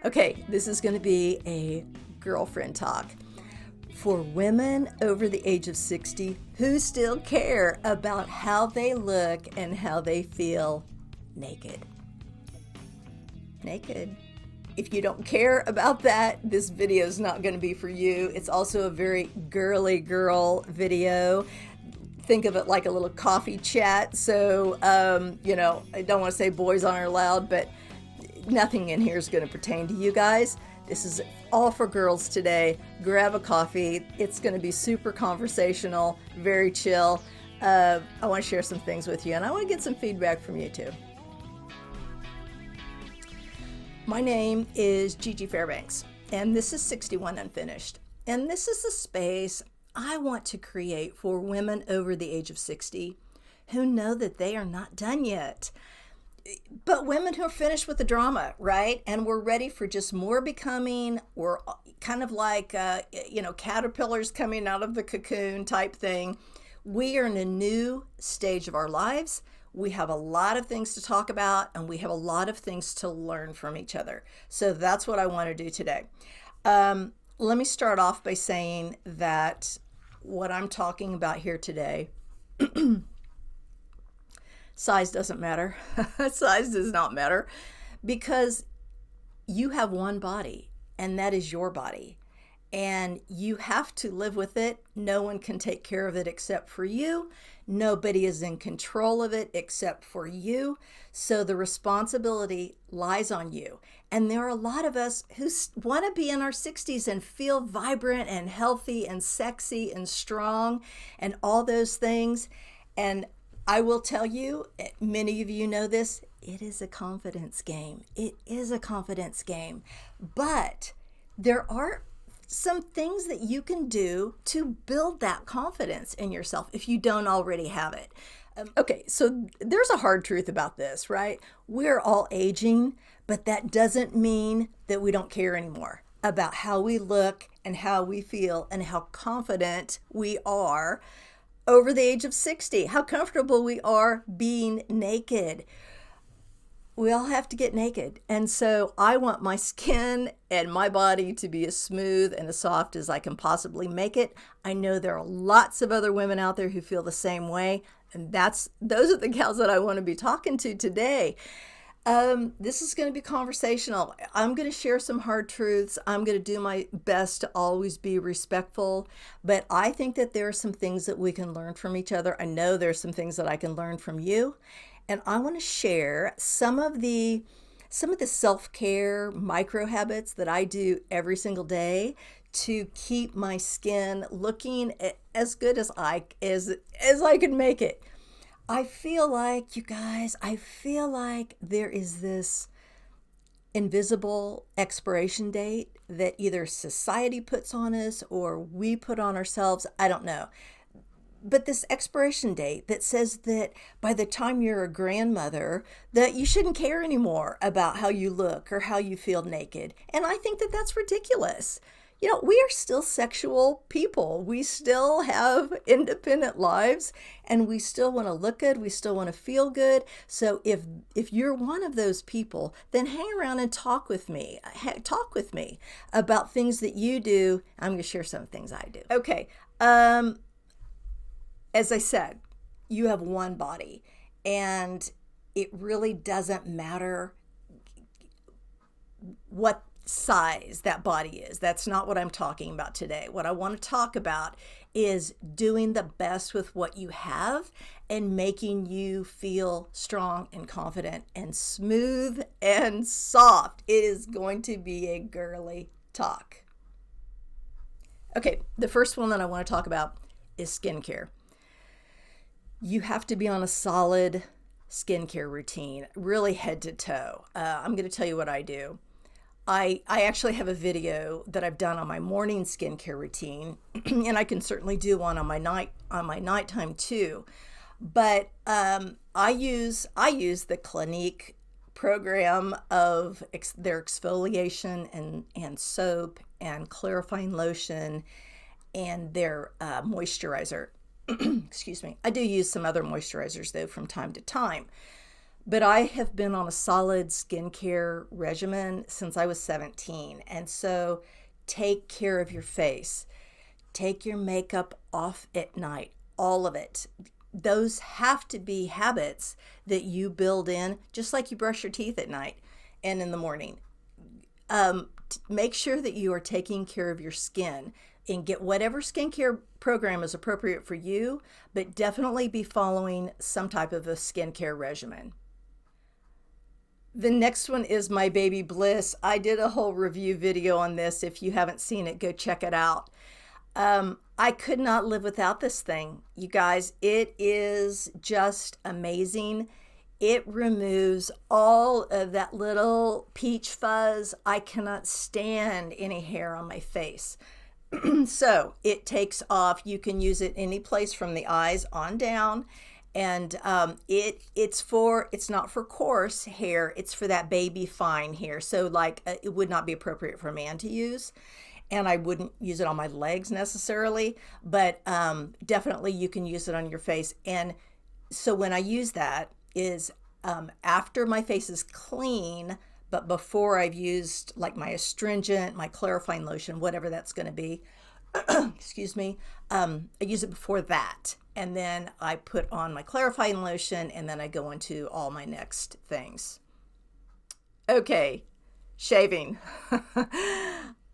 Okay, this is going to be a girlfriend talk for women over the age of 60 who still care about how they look and how they feel naked. Naked. If you don't care about that, this video is not going to be for you. It's also a very girly girl video. Think of it like a little coffee chat. So, I don't want to say boys aren't allowed, but nothing in here is going to pertain to you guys. This is all for girls today. Grab a coffee. It's going to be super conversational, very chill. I want to share some things with you, and I want to get some feedback from you too. My name is Gigi Fairbanks, and this is 61 Unfinished. And this is the space I want to create for women over the age of 60 who know that they are not done yet. But women who are finished with the drama, right? And we're ready for just more becoming. We're kind of like, caterpillars coming out of the cocoon type thing. We are in a new stage of our lives. We have a lot of things to talk about, and we have a lot of things to learn from each other. So that's what I want to do today. Let me start off by saying that what I'm talking about here today, size doesn't matter. Size does not matter because you have one body, and that is your body. And you have to live with it. No one can take care of it except for you. Nobody is in control of it except for you. So the responsibility lies on you. And there are a lot of us who want to be in our 60s and feel vibrant and healthy and sexy and strong and all those things. And I will tell you, many of you know this, it is a confidence game. It is a confidence game. But there are some things that you can do to build that confidence in yourself if you don't already have it. Okay, so there's a hard truth about this, right? We're all aging, but that doesn't mean that we don't care anymore about how we look and how we feel and how confident we are over the age of 60, how comfortable we are being naked. We all have to get naked. And so I want my skin and my body to be as smooth and as soft as I can possibly make it. I know there are lots of other women out there who feel the same way. And those are the gals that I want to be talking to today. This is going to be conversational. I'm going to share some hard truths. I'm going to do my best to always be respectful. But I think that there are some things that we can learn from each other. I know there's some things that I can learn from you. And I want to share some of the self-care micro habits that I do every single day to keep my skin looking as good as I can make it. I feel like, you guys, there is this invisible expiration date that either society puts on us or we put on ourselves. I don't know. But this expiration date that says that by the time you're a grandmother, that you shouldn't care anymore about how you look or how you feel naked. And I think that that's ridiculous. We are still sexual people. We still have independent lives, and we still want to look good. We still want to feel good. So if you're one of those people, then hang around and talk with me. Talk with me about things that you do. I'm going to share some things I do. Okay. As I said, you have one body, and it really doesn't matter what size that body is. That's not what I'm talking about today. What I want to talk about is doing the best with what you have and making you feel strong and confident and smooth and soft. It is going to be a girly talk. Okay, the first one that I want to talk about is skincare. You have to be on a solid skincare routine, really head to toe. I'm going to tell you what I do. I actually have a video that I've done on my morning skincare routine, and I can certainly do one on my nighttime too. But I use the Clinique program of their exfoliation and soap and clarifying lotion and their moisturizer. Excuse me. I do use some other moisturizers though from time to time. But I have been on a solid skincare regimen since I was 17. And so take care of your face. Take your makeup off at night, all of it. Those have to be habits that you build in, just like you brush your teeth at night and in the morning. Make sure that you are taking care of your skin and get whatever skincare program is appropriate for you, but definitely be following some type of a skincare regimen. The next one is My Baby Bliss. I did a whole review video on this. If you haven't seen it, go check it out. I could not live without this thing, you guys. It is just amazing. It removes all of that little peach fuzz. I cannot stand any hair on my face. So it takes off. You can use it any place from the eyes on down. And it's not for coarse hair. It's for that baby fine hair. So like it would not be appropriate for a man to use. And I wouldn't use it on my legs necessarily, but definitely you can use it on your face. And so when I use that is after my face is clean, but before I've used like my astringent, my clarifying lotion, whatever that's going to be, excuse me, I use it before that. And then I put on my clarifying lotion, and then I go into all my next things. Okay, shaving.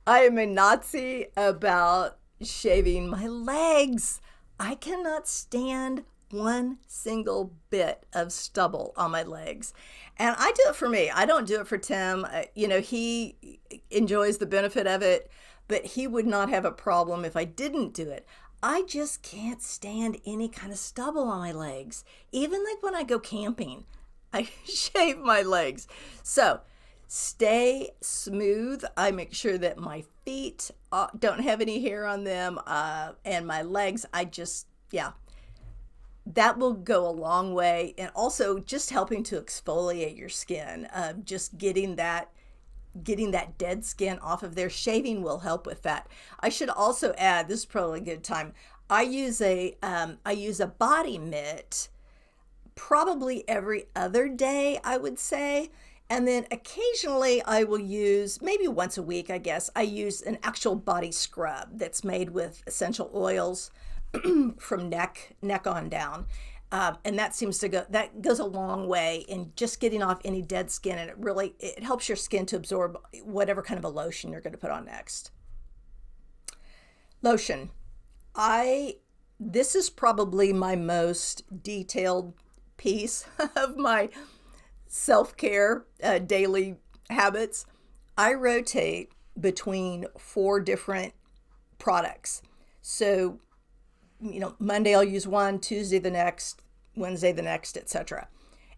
I am a Nazi about shaving my legs. I cannot stand one single bit of stubble on my legs. And I do it for me. I don't do it for Tim. He enjoys the benefit of it, but he would not have a problem if I didn't do it. I just can't stand any kind of stubble on my legs. Even like when I go camping, I shave my legs. So stay smooth. I make sure that my feet don't have any hair on them, and my legs, that will go a long way. And also just helping to exfoliate your skin, just getting that dead skin off of there. Shaving will help with that. I should also add, this is probably a good time, I use a body mitt probably every other day, I would say. And then occasionally I will use, maybe once a week, I guess, I use an actual body scrub that's made with essential oils from neck on down. And that goes a long way in just getting off any dead skin. And it helps your skin to absorb whatever kind of a lotion you're going to put on next. Lotion. This is probably my most detailed piece of my self-care daily habits. I rotate between 4 different products. So, Monday I'll use one, Tuesday the next, Wednesday the next, etc.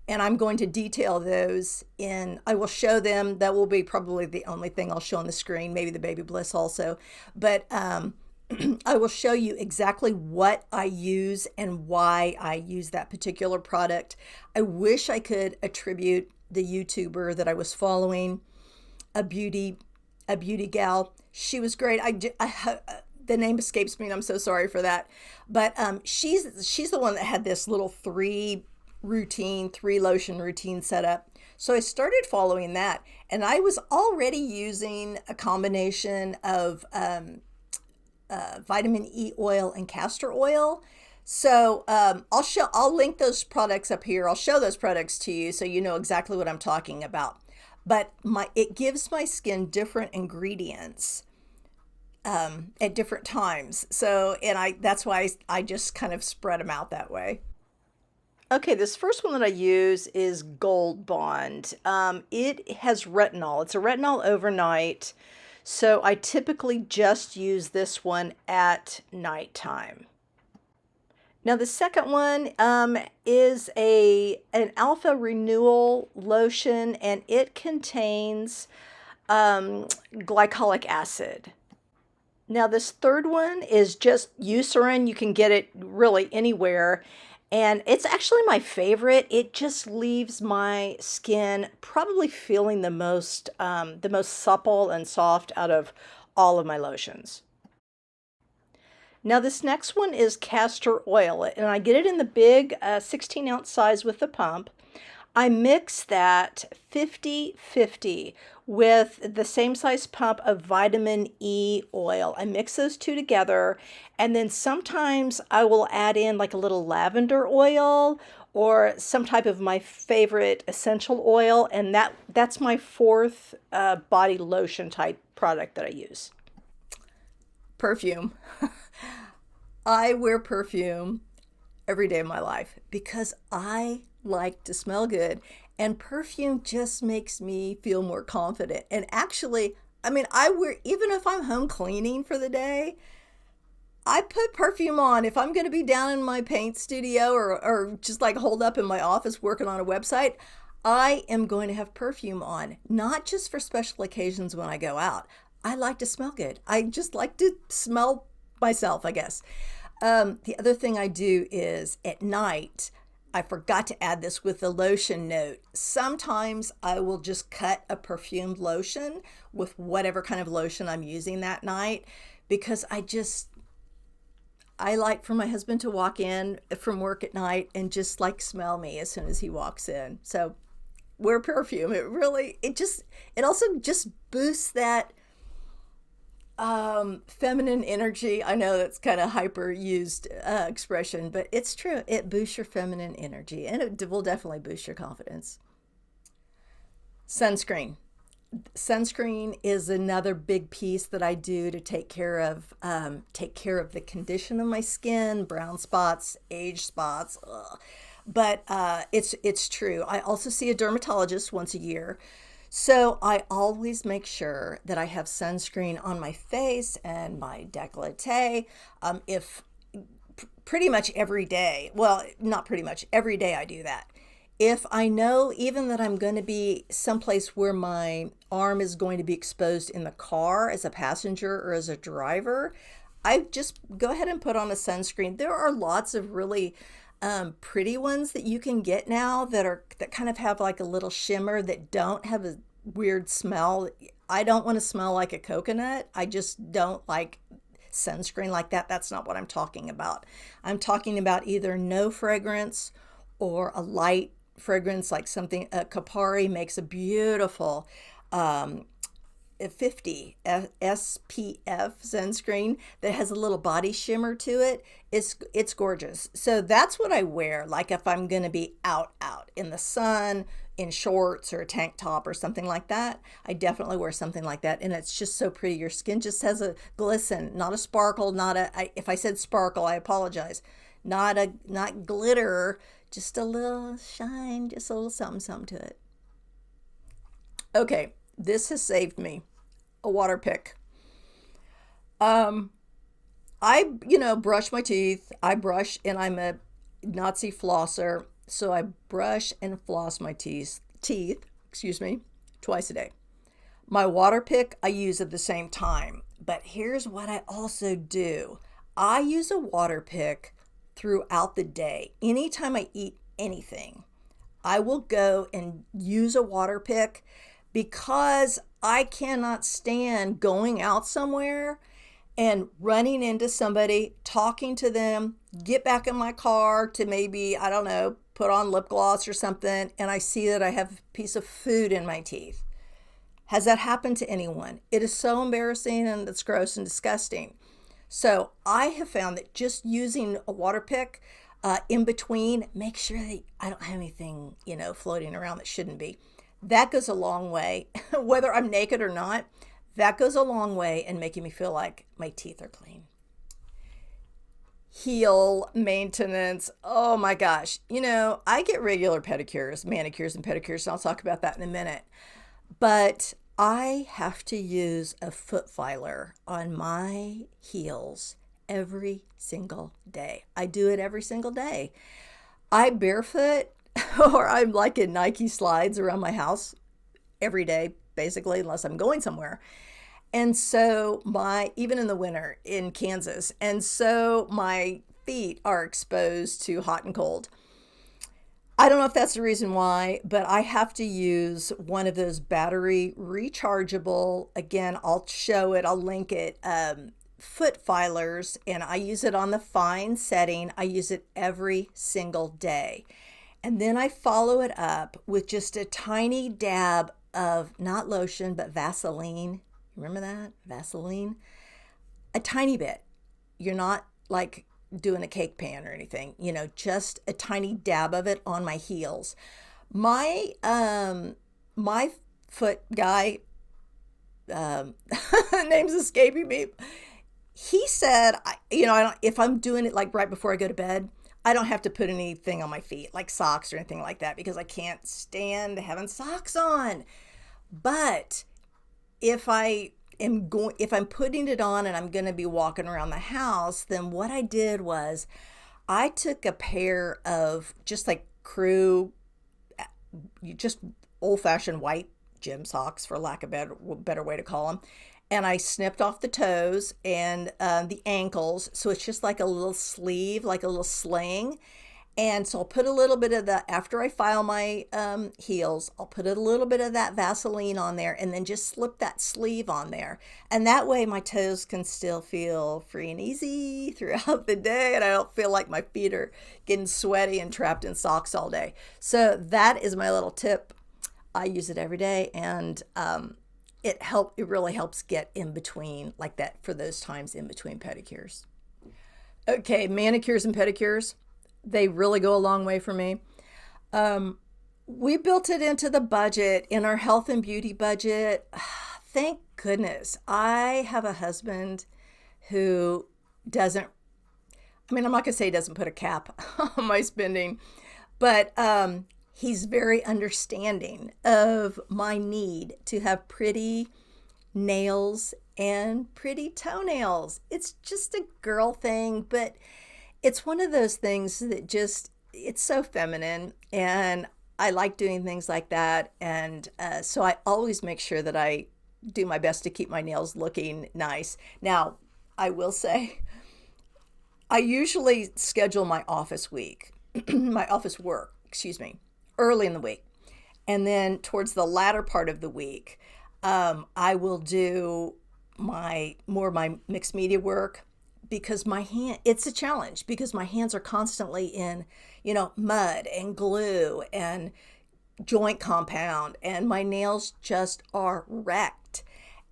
And I'm going to detail those I will show them. That will be probably the only thing I'll show on the screen, maybe the Baby Bliss also. But I will show you exactly what I use and why I use that particular product. I wish I could attribute the YouTuber that I was following, a beauty gal. She was great. The name escapes me, and I'm so sorry for that. But she's the one that had this little 3 lotion routine set up. So I started following that, and I was already using a combination of vitamin E oil and castor oil. So I'll link those products up here. I'll show those products to you so you know exactly what I'm talking about. But it gives my skin different ingredients at different times. So, that's why I just kind of spread them out that way. Okay, this first one that I use is Gold Bond. It has retinol. It's a retinol overnight. So I typically just use this one at nighttime. Now the second one is an alpha renewal lotion, and it contains glycolic acid. Now this third one is just Eucerin. You can get it really anywhere. And it's actually my favorite. It just leaves my skin probably feeling the most supple and soft out of all of my lotions. Now this next one is castor oil, and I get it in the big 16-ounce size with the pump. I mix that 50-50 with the same size pump of vitamin E oil. I mix those two together, and then sometimes I will add in like a little lavender oil or some type of my favorite essential oil, and that's my fourth body lotion type product that I use. Perfume. I wear perfume every day of my life because I like to smell good. And perfume just makes me feel more confident. And actually, I mean, I wear, even if I'm home cleaning for the day, I put perfume on. If I'm going to be down in my paint studio or just like holed up in my office working on a website, I am going to have perfume on, not just for special occasions when I go out. I like to smell good. I just like to smell myself, I guess. The other thing I do is at night, I forgot to add this with the lotion note. Sometimes I will just cut a perfumed lotion with whatever kind of lotion I'm using that night because I like for my husband to walk in from work at night and just like smell me as soon as he walks in. So wear perfume. It also just boosts that feminine energy. I know that's kind of hyper used expression, but it's true. It boosts your feminine energy and it will definitely boost your confidence. Sunscreen. Sunscreen is another big piece that I do to take care of the condition of my skin, brown spots, age spots. Ugh. But it's true. I also see a dermatologist once a year. So I always make sure that I have sunscreen on my face and my décolleté. If pretty much every day, well, not pretty much every day I do that. If I know even that I'm going to be someplace where my arm is going to be exposed in the car as a passenger or as a driver, I just go ahead and put on a sunscreen. There are lots of really pretty ones that you can get now that kind of have like a little shimmer that don't have a weird smell. I don't want to smell like a coconut. I just don't like sunscreen like that. That's not what I'm talking about. I'm talking about either no fragrance or a light fragrance, like something Kapari makes a beautiful 50 SPF sunscreen that has a little body shimmer to it. It's gorgeous. So that's what I wear. Like if I'm going to be out in the sun in shorts or a tank top or something like that, I definitely wear something like that. And it's just so pretty. Your skin just has a glisten, not a sparkle, if I said sparkle, I apologize. Not glitter, just a little shine, just a little something, something to it. Okay, this has saved me. A water pick. Um, I brush my teeth. I brush, and I'm a Nazi flosser, so I brush and floss my excuse me, twice a day. My water pick I use at the same time. But here's what I also do. I use a water pick throughout the day. Anytime I eat anything, I will go and use a water pick because I cannot stand going out somewhere and running into somebody, talking to them, get back in my car to maybe, I don't know, put on lip gloss or something, and I see that I have a piece of food in my teeth. Has that happened to anyone? It is so embarrassing and it's gross and disgusting. So I have found that just using a water pick in between, make sure that I don't have anything, floating around that shouldn't be. That goes a long way, whether I'm naked or not. That goes a long way in making me feel like my teeth are clean. Heel maintenance. Oh my gosh. I get regular pedicures, manicures, and pedicures, and I'll talk about that in a minute. But I have to use a foot filer on my heels every single day. I do it every single day. I barefoot or I'm like in Nike slides around my house every day, basically, unless I'm going somewhere. And so even in the winter in Kansas, and so my feet are exposed to hot and cold. I don't know if that's the reason why, but I have to use one of those battery rechargeable, again, I'll show it, I'll link it, foot filers, and I use it on the fine setting. I use it every single day. And then I follow it up with just a tiny dab of not lotion, but Vaseline. Remember that? Vaseline? A tiny bit. You're not like doing a cake pan or anything, just a tiny dab of it on my heels. My foot guy, name's escaping me. He said, if I'm doing it like right before I go to bed, I don't have to put anything on my feet, like socks or anything like that, because I can't stand having socks on. But if I'm putting it on and I'm going to be walking around the house, then what I did was I took a pair of just like just old-fashioned white gym socks, for lack of a better way to call them, and I snipped off the toes and the ankles, so it's just like a little sleeve, like a little sling. And so I'll put a little bit of the, after I file my heels, I'll put a little bit of that Vaseline on there and then just slip that sleeve on there. And that way my toes can still feel free and easy throughout the day. And I don't feel like my feet are getting sweaty and trapped in socks all day. So that is my little tip. I use it every day, and it really helps get in between like that for those times in between pedicures. Okay, manicures and pedicures, they really go a long way for me. We built it into the budget, in our health and beauty budget. Thank goodness. I have a husband who doesn't, I'm not going to say he doesn't put a cap on my spending, but he's very understanding of my need to have pretty nails and pretty toenails. It's just a girl thing, but it's one of those things that it's so feminine, and I like doing things like that. And so I always make sure that I do my best to keep my nails looking nice. Now, I will say, I usually schedule my office week, my office work, early in the week. And then towards the latter part of the week, I will do my mixed media work, because it's a challenge, because my hands are constantly in, mud and glue and joint compound, and my nails just are wrecked.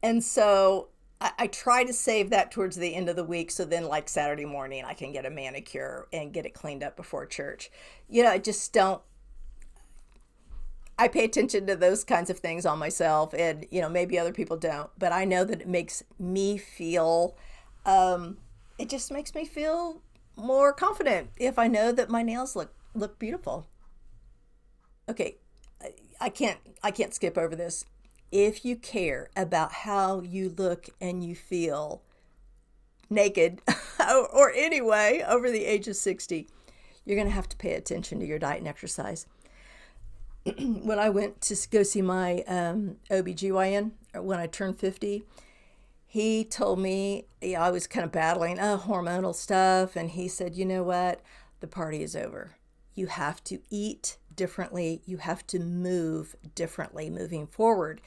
And so I try to save that towards the end of the week, so then like Saturday morning I can get a manicure and get it cleaned up before church. I just don't, I pay attention to those kinds of things on myself, and maybe other people don't, but I know that it makes me feel it just makes me feel more confident if I know that my nails look beautiful. Okay, I can't skip over this. If you care about how you look and you feel naked or anyway over the age of 60, you're going to have to pay attention to your diet and exercise. When I went to go see my OBGYN when I turned 50, he told me, I was kind of battling hormonal stuff, and he said, you know what? The party is over. You have to eat differently. You have to move differently moving forward.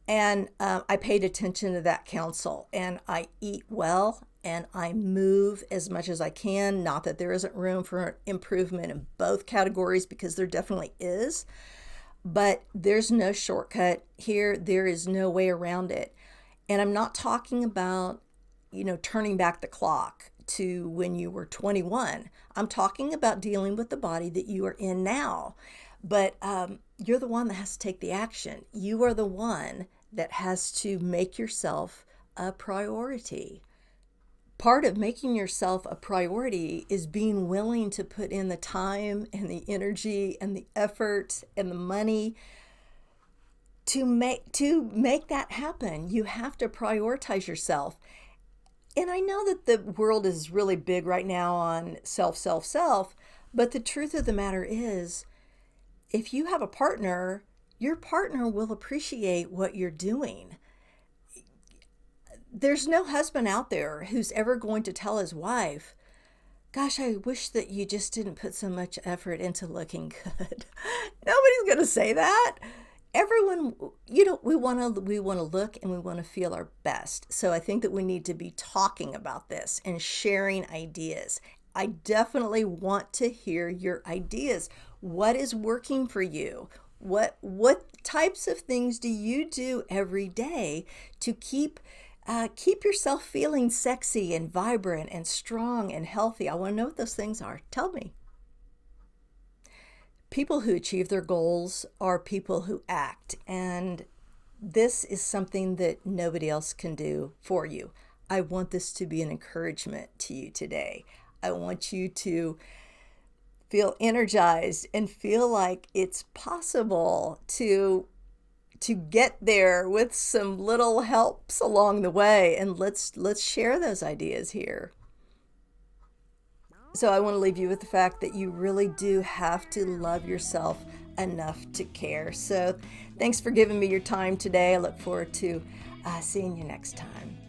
And I paid attention to that counsel, and I eat well, and I move as much as I can. Not that there isn't room for improvement in both categories, because there definitely is, but there's no shortcut here. There is no way around it. And I'm not talking about, turning back the clock to when you were 21. I'm talking about dealing with the body that you are in now. But you're the one that has to take the action. You are the one that has to make yourself a priority. Part of making yourself a priority is being willing to put in the time and the energy and the effort and the money to make that happen. You have to prioritize yourself. And I know that the world is really big right now on self, but the truth of the matter is, if you have a partner, your partner will appreciate what you're doing. There's no husband out there who's ever going to tell his wife, gosh, I wish that you just didn't put so much effort into looking good. Nobody's going to say that. Everyone, we want to look and we want to feel our best. So I think that we need to be talking about this and sharing ideas. I definitely want to hear your ideas. What is working for you? What types of things do you do every day to keep yourself feeling sexy and vibrant and strong and healthy? I want to know what those things are. Tell me. People who achieve their goals are people who act, and this is something that nobody else can do for you. I want this to be an encouragement to you today. I want you to feel energized and feel like it's possible to get there with some little helps along the way, and let's share those ideas here. So I want to leave you with the fact that you really do have to love yourself enough to care. So thanks for giving me your time today. I look forward to seeing you next time.